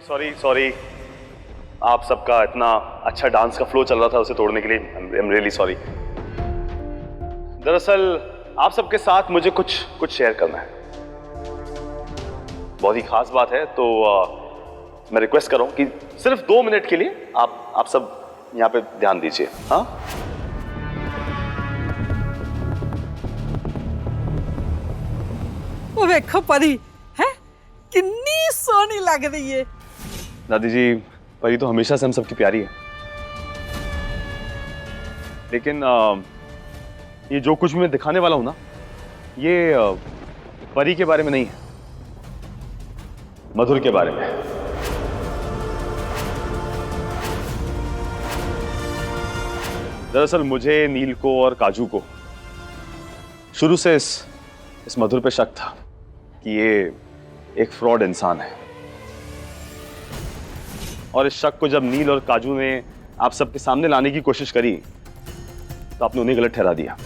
Sorry sorry, आप सबका इतना अच्छा डांस का फ्लो चल रहा था, उसे तोड़ने के लिए आई एम रियली सॉरी। दरअसल आप सबके साथ मुझे कुछ शेयर करना है, बहुत ही खास बात है। तो मैं रिक्वेस्ट कर रहा हूं कि सिर्फ 2 मिनट के लिए आप सब यहां पे ध्यान दीजिए। हाँ, वो देखो परी है, कितनी सोनी लग रही है। दादी जी, परी तो हमेशा से हम सबकी प्यारी है, लेकिन ये जो कुछ भी मैं दिखाने वाला हूं ना, ये परी के बारे में नहीं है, मधुर के बारे में है। दरअसल मुझे, नील को और काजू को शुरू से इस मधुर पे शक था कि ये एक फ्रॉड इंसान है, और इस शक को जब नील और काजू ने आप सबके सामने लाने की कोशिश करी तो आपने उन्हें गलत ठहरा दिया,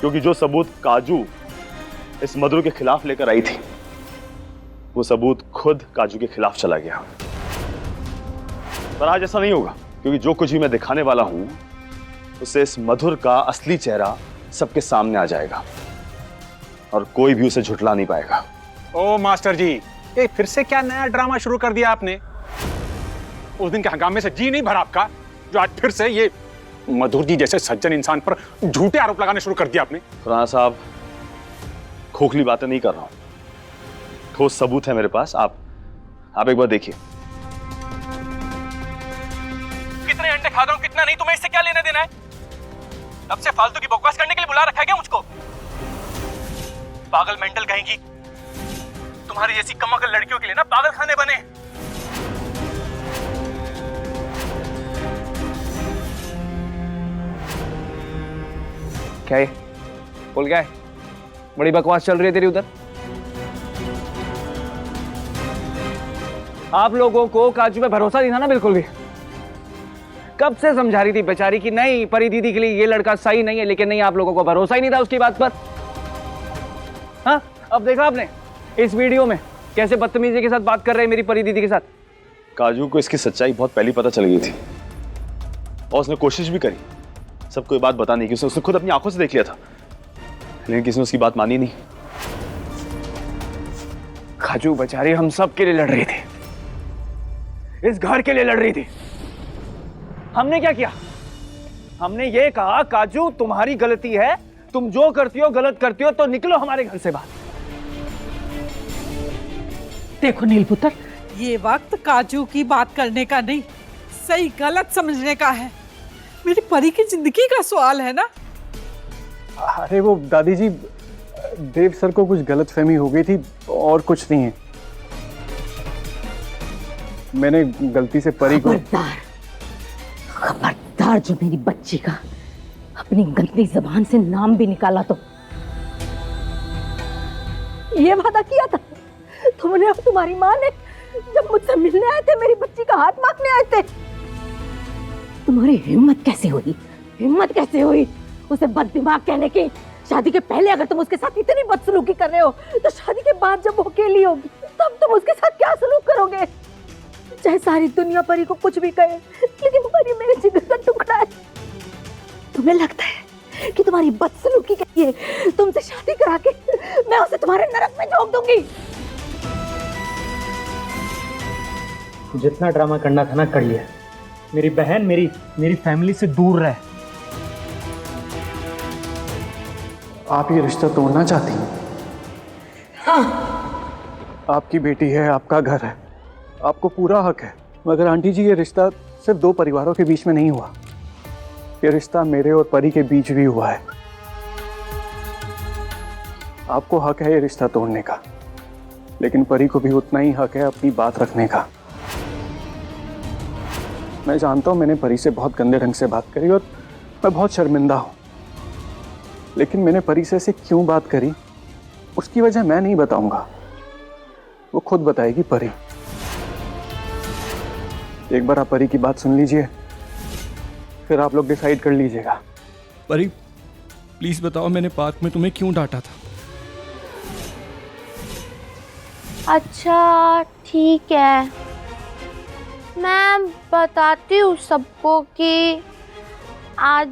क्योंकि जो सबूत काजू इस मधुर के खिलाफ लेकर आई थी, वो सबूत खुद काजू के खिलाफ चला गया। पर आज ऐसा नहीं होगा, क्योंकि जो कुछ भी मैं दिखाने वाला हूं उससे इस मधुर का असली चेहरा सबके सामने आ जाएगा और कोई भी उसे झुठला नहीं पाएगा। ओ मास्टर जी, ये फिर से क्या नया ड्रामा शुरू कर दिया आपने? उस दिन के हंगामे से जी नहीं भरा आपका, जो आज फिर से ये मधुर जी जैसे सज्जन इंसान पर झूठे आरोप लगाने शुरू कर दिया आपने। खुराना साहब, खोखली बातें नहीं कर रहा हूं, ठोस सबूत है मेरे पास। आप एक बार देखिए। कितने अंडे खा रहा हूं, कितना नहीं, तुम्हें इससे क्या लेना देना है? अब से फालतू की बकवास करने के लिए बुला रखा है क्या मुझको? पागल मेंटल कहेंगी, तुम्हारी जैसी कमअकल लड़कियों के लिए ना पागल खाने बने। क्या है? बोल क्या है? बड़ी बकवास चल रही है तेरी उधर। आप लोगों को काजू पे भरोसा नहीं था ना बिल्कुल भी। कब से समझा रही थी बेचारी कि नहीं, परी दीदी के लिए ये लड़का सही नहीं है, लेकिन नहीं, आप लोगों को भरोसा ही नहीं था उसकी बात पर। हाँ, अब देखा आपने इस वीडियो में कैसे बदतमीजी के साथ बात कर रहे हैं मेरी परी दीदी के साथ। काजू को इसकी सच्चाई बहुत पहली पता चल गई थी और उसने कोशिश भी करी सबको ये बात बताने की। उसने खुद अपनी आंखों से देख लिया था, लेकिन किसी ने उसकी बात मानी नहीं। काजू बेचारी हम सब के लिए लड़ रही थी, इस घर के लिए लड़ रही थी। हमने क्या किया? हमने ये कहा काजू तुम्हारी गलती है, तुम जो करती हो गलत करती हो, तो निकलो हमारे घर से बाहर। देखो नीलपुत्र, ये वक्त काजू की बात करने का नहीं, सही गलत समझने का है। मेरी परी की जिंदगी का सवाल है ना। अरे वो दादी जी, देव सर को कुछ गलतफहमी हो गई थी और कुछ नहीं है। मैंने गलती से परी को। खबरदार जो मेरी बच्ची का अपनी गंदी जबान से नाम भी निकाला तो। ये वादा किया था तुमने और तुम्हारी माँ ने जब मुझसे मिलने आए थे, मेरी बच्ची का हाथ मांगने आए थे। तुम्हारी हिम्मत कैसे हुई, हिम्मत कैसे हुई उसे बददिमाग कहने की? शादी के पहले अगर तुम उसके साथ इतनी बदसलूकी कर रहे हो, तो शादी के बाद जब वो अकेली होगी तब तुम उसके साथ क्या सलूक करोगे? चाहे सारी दुनिया परी को कुछ भी कहे, लेकिन परी मेरे जिगर का टुकड़ा है। तुम्हें लगता है कि तुम्हारी बदसलूकी के लिए तुमसे शादी करा के मैं उसे तुम्हारे नरक में झोंक दूंगी? जितना ड्रामा करना था ना कर लिया। मेरी बहन मेरी फैमिली से दूर रहे। आप ये रिश्ता तोड़ना चाहती हैं? हाँ। आपकी बेटी है, आपका घर है, आपको पूरा हक है। मगर आंटी जी, ये रिश्ता सिर्फ 2 परिवारों के बीच में नहीं हुआ, ये रिश्ता मेरे और परी के बीच भी हुआ है। आपको हक है ये रिश्ता तोड़ने का, लेकिन परी को भी उतना ही हक है अपनी बात रखने का। मैं जानता हूं मैंने परी से बहुत गंदे ढंग से बात करी और मैं बहुत शर्मिंदा हूं, लेकिन मैंने परी से ऐसे क्यों बात करी उसकी वजह मैं नहीं बताऊंगा, वो खुद बताएगी परी। एक बार आप परी की बात सुन लीजिए, फिर आप लोग डिसाइड कर लीजिएगा। परी, प्लीज बताओ मैंने पार्क में तुम्हें क्यों डांटा था? अच्छा ठीक है, मैं बताती हूँ सबको कि आज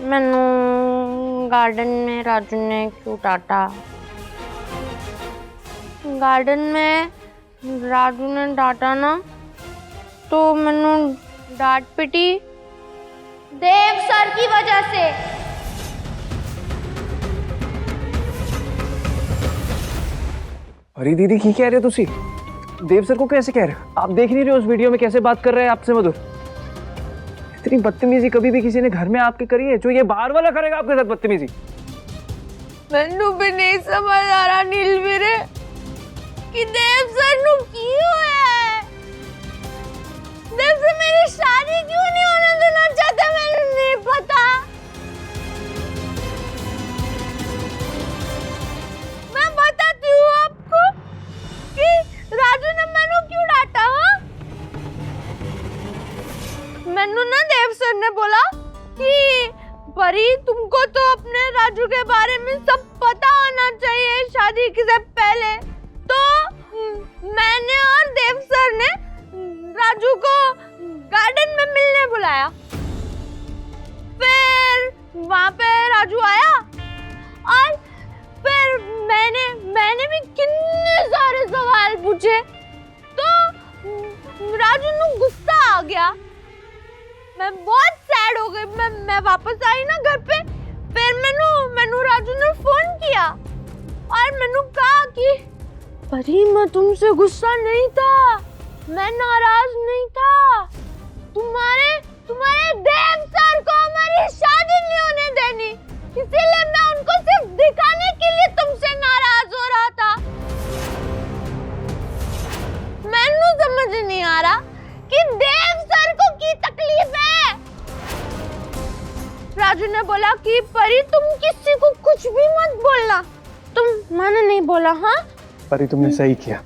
मैंने गार्डन में राजू ने क्यों डांटा। गार्डन में राजू ने डांटा ना तो मैंने डांट पिटी देव सर की वजह से। अरे दीदी की कह रहे हो तुसी? देव सर को कैसे कह रहे हो? आप देख नहीं रहे हो उस वीडियो में कैसे बात कर रहे हैं आपसे मधुर? इतनी बदतमीजी कभी भी किसी ने घर में आपके करी है जो ये बाहर वाला करेगा आपके साथ बदतमीजी? मैनू भी नहीं समझ आ रहा नील वीरे कि देव सर नु की होया है। देव से मेरी शादी क्यों नहीं होने देना चाहते मैंने नहीं पता। मैं बताती हूँ आपको कि राजू ने मैनू क्यों डांटा। हाँ, मैनू ना देव सर ने बोला कि परी तुमको तो अपने राजू के बारे में सब पता होना चाहिए शादी से पहले। तो मैंने और देव सर ने राजू को गार्डन में मिलने बुलाया। फिर वहां पे राजू आया और फिर मैंने भी कितने सारे सवाल पूछे तो राजू को गुस्सा आ गया। मैं बहुत सैड हो गई। मैं वापस आई ना घर पे, फिर मैनू राजू ने फोन किया और मैनू कहा कि परी मैं तुमसे गुस्सा नहीं था, मैं नाराज नहीं था। तुम्हारे देव सर को हमारी शादी नहीं होने देनी, इसीलिए मैं उनको सिर्फ दिखाने के लिए तुमसे नाराज हो रहा था। मैनू समझ नहीं आ रहा कि देव सर को की तकलीफ है। राजू ने बोला कि परी तुम किसी को कुछ भी मत बोलना। तुम मैंने नहीं बोला। हाँ परी तुमने सही किया।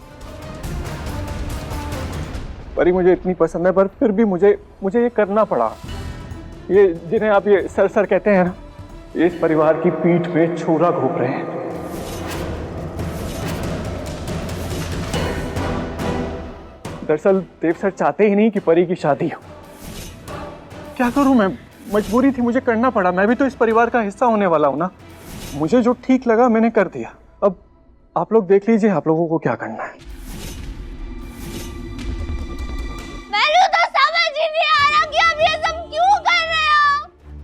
परी मुझे इतनी पसंद है पर फिर भी मुझे ये करना पड़ा। ये जिन्हें आप ये सर सर कहते हैं ना, ये इस परिवार की पीठ पे छुरा घोंप रहे हैं। दरअसल देव सर चाहते ही नहीं कि परी की शादी हो। क्या करूं मैं, मजबूरी थी, मुझे करना पड़ा। मैं भी तो इस परिवार का हिस्सा होने वाला हूं ना। मुझे जो ठीक लगा मैंने कर दिया। अब आप लोग देख लीजिए आप लोगों को क्या करना है। मैनू तो समझ ही नहीं आ रहा कि आप ये सब क्यों कर रहे हो।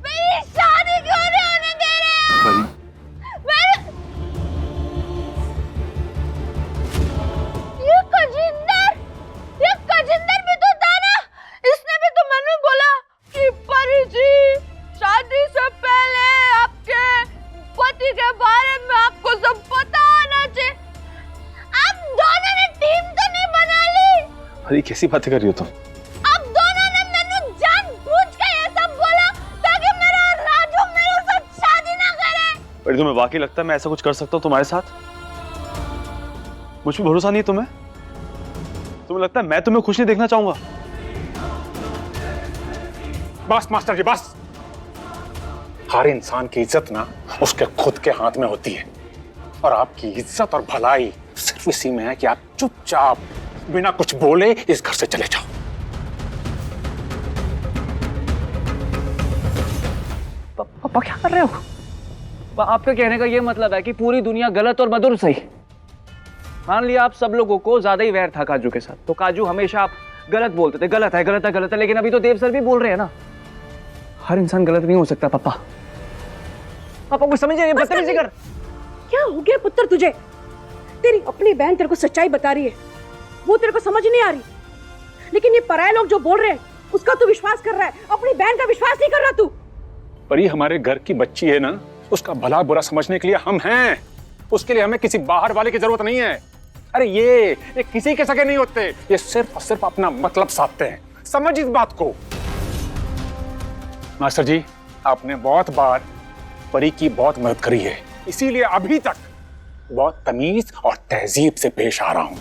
मेरी शादी क्यों नहीं होने दे रहे हो। ये कजिंदर भी तो था ना, इसने भी तो मैनू बोला कि परी जी शादी से पहले आपके पति के बारे में आपको सब पता होना चाहिए। आप दोनों ने टीम तो नहीं बना ली। अरे कैसी बातें कर रही हो तुम? आप दोनों ने मैनू जानबूझ के ये सब बोला ताकि मेरा राजू मेरे साथ शादी ना करे। अरे तुम्हें वाकई लगता है मैं ऐसा कुछ कर सकता हूँ तुम्हारे साथ? मुझ पर भरोसा नहीं है तुम्हें? तुम्हें लगता है मैं तुम्हें खुश नहीं देखना चाहूंगा? बस मास्टर जी बस। हर इंसान की इज्जत ना उसके खुद के हाथ में होती है, और आपकी इज्जत और भलाई सिर्फ इसी में है कि आप चुपचाप बिना कुछ बोले इस घर से चले जाओ। पापा क्या कर रहे हो? आपका कहने का ये मतलब है कि पूरी दुनिया गलत और मधुर सही। मान लिया आप सब लोगों को ज्यादा ही वैर था काजू के साथ, तो काजू हमेशा आप गलत बोलते थे, गलत है गलत है गलत है। लेकिन अभी तो देव सर भी बोल रहे हैं ना, हर इंसान गलत नहीं हो सकता। पापा पापा को समझिए, बदतमीजी कर। क्या हो गया पुत्र तुझे? तेरी अपनी बहन तेरे को सच्चाई बता रही है, वो तेरे को समझ नहीं आ रही, लेकिन ये पराये लोग जो बोल रहे हैं उसका तू विश्वास कर रहा है, अपनी बहन का विश्वास नहीं कर रहा तू। परी हमारे घर की बच्ची है ना, उसका भला बुरा समझने के लिए हम हैं। उसके लिए हमें किसी बाहर वाले की जरूरत नहीं है। अरे ये किसी के सगे नहीं होते, ये सिर्फ और सिर्फ अपना मतलब साधते हैं। समझ इस बात को। मास्टर जी आपने बहुत बार परी की बहुत मदद करी है, इसीलिए अभी तक बहुत तमीज और तहजीब से पेश आ रहा हूं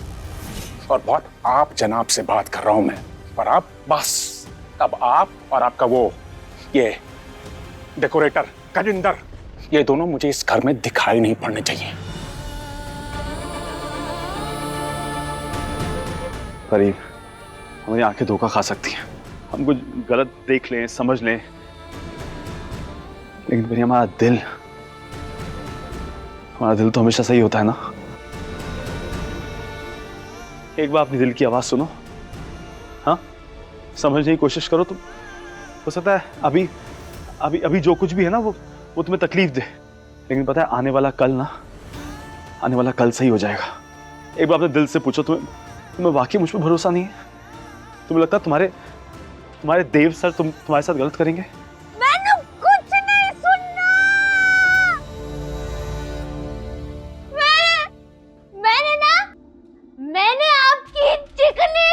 और बहुत आप जनाब से बात कर रहा हूं मैं। पर अब बस, अब आप और आपका वो ये डेकोरेटर कजिंदर, ये दोनों मुझे इस घर में दिखाई नहीं पड़ने चाहिए। परी, हमारी आंखें धोखा खा सकती हैं, हम कुछ गलत देख लें, समझ लें, लेकिन परी हमारा दिल तो हमेशा सही होता है ना। एक बार अपनी दिल की आवाज सुनो, हाँ, समझने की कोशिश करो। तुम हो सकता है अभी अभी अभी जो कुछ भी है ना वो तुम्हें तकलीफ दे, लेकिन पता है आने वाला कल सही हो जाएगा। एक बार अपने दिल से पूछो, तुम्हें वाकई मुझ पर भरोसा नहीं है? तुम्हें लगता है तुम्हारे देव सर तुम्हारे साथ गलत करेंगे? मैंने कुछ नहीं सुनना। मैंने आपकी चिकनी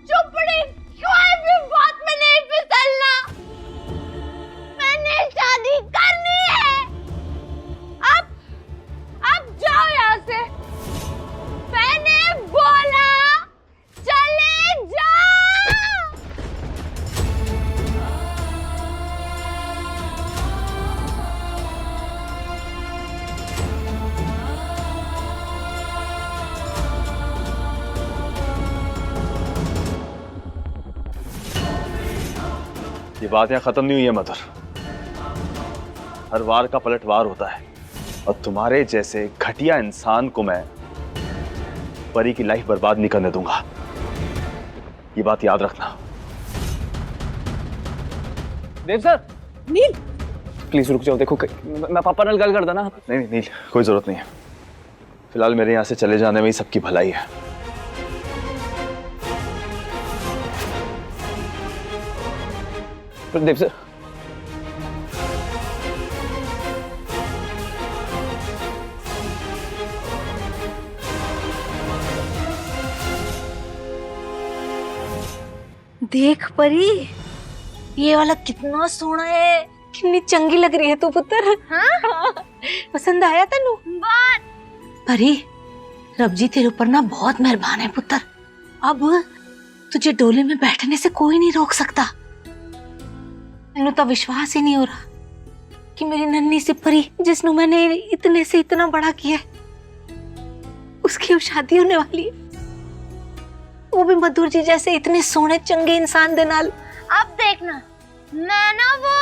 चुपड़ी कोई भी बात में नहीं फिसलना। मैंने शादी करनी है। अब जाओ यहाँ से। मैंने बोला चले जाओ। ये बात यहाँ खत्म नहीं हुई है मधुर। हर वार का पलटवार होता है, और तुम्हारे जैसे घटिया इंसान को मैं परी की लाइफ बर्बाद नहीं करने दूंगा। ये बात याद रखना। देव सर, नील, प्लीज रुक जाओ। देखो मैं पापा नाल गल करदा ना। नहीं नील, कोई जरूरत नहीं है। फिलहाल मेरे यहाँ से चले जाने में ही सबकी भलाई है। देव सर, देख परी, ये वाला कितना सोहना है, कितनी चंगी लग रही है तू पुत्र। हाँ? पसंद आया तेनू? बहुत। परी, रब जी तेरे ऊपर ना बहुत मेहरबान है पुत्र। अब तुझे डोले में बैठने से कोई नहीं रोक सकता। मैनू तो विश्वास ही नहीं हो रहा कि मेरी नन्ही सी परी, जिसनु मैंने इतने से इतना बड़ा किया, उसकी अब शादी होने वाली है, वो भी मधुर जी जैसे इतने सोने चंगे इंसान दे नाल। अब देखना, मैं ना वो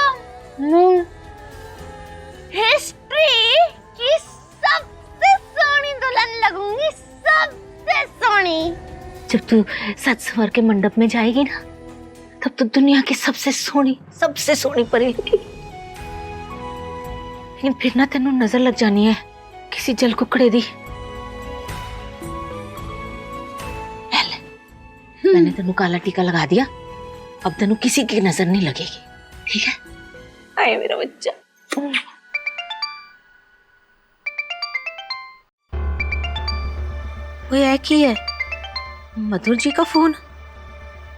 हिस्ट्री की सबसे सोनी दुल्हन लगूंगी, सबसे सोनी। जब तू सज संवर के मंडप में जाएगी ना, तब तो दुनिया की सबसे सोनी परी होगी। लेकिन फिर ना तेनू नजर लग जानी है किसी जल कुकड़े दी। मैंने तेनू काला टीका लगा दिया, अब तेनू किसी की नजर नहीं लगेगी, ठीक है? आए मेरा बच्चा। वो है की है? मधुर जी का फोन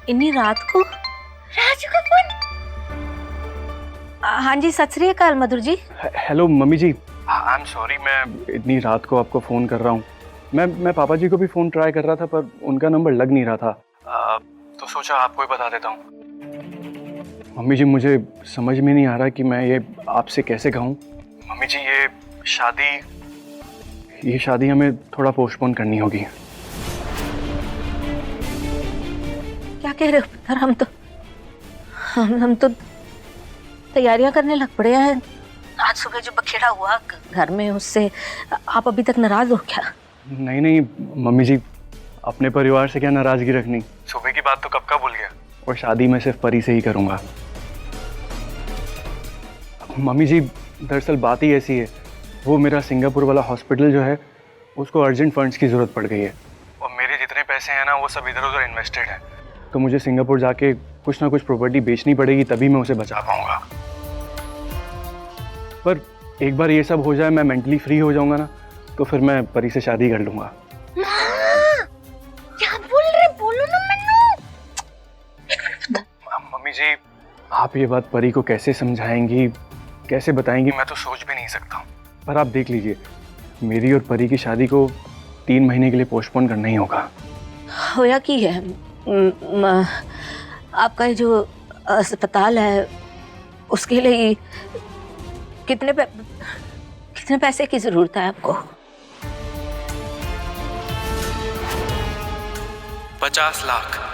इन्नी रात को? राजू का फोन? हाँ जी, सत श्री अकाल Madhur ji. Hello mummy ji, I am sorry, मैं इतनी रात को आपको फ़ोन कर रहा हूँ। मैं पापा जी को भी फ़ोन ट्राई कर रहा था, पर उनका नंबर लग नहीं रहा था, तो सोचा आपको ही बता देता हूँ। मम्मी जी, मुझे समझ में नहीं आ रहा कि मैं ये आपसे कैसे कहूँ। मम्मी जी, ये शादी हमें थोड़ा पोस्टपोन करनी होगी। क्या कह रहे हो पुत्र? हम तो तैयारियां करने लग पड़े हैं। आज सुबह जो बखेड़ा हुआ घर में, उससे आप अभी तक नाराज हो क्या? नहीं मम्मी जी, अपने परिवार से क्या नाराजगी रखनी। सुबह की बात तो कब का भूल गया, और शादी मैं सिर्फ परी से ही करूंगा। मम्मी जी, दरअसल बात ही ऐसी है, वो मेरा सिंगापुर वाला हॉस्पिटल जो है, उसको अर्जेंट फंड्स की ज़रूरत पड़ गई है, और मेरे जितने पैसे हैं ना वो सब इधर उधर इन्वेस्टेड है, तो मुझे सिंगापुर जाके कुछ ना कुछ प्रॉपर्टी बेचनी पड़ेगी, तभी मैं उसे बचा पाऊंगा। पर एक बार ये सब हो जाए, मैं मेंटली फ्री हो जाऊंगा ना, तो फिर मैं परी से शादी कर लूंगा। क्या बोल रहे? बोलो ना मैनू। मम्मी जी, आप ये बात परी को कैसे समझाएंगी, कैसे बताएंगी, मैं तो सोच भी नहीं सकता। पर आप देख लीजिए, मेरी और परी की शादी को 3 महीने के लिए पोस्टपोन करना ही होगा। होया की है, आपका जो अस्पताल है, उसके लिए कितने पैसे की जरूरत है आपको? 50 लाख।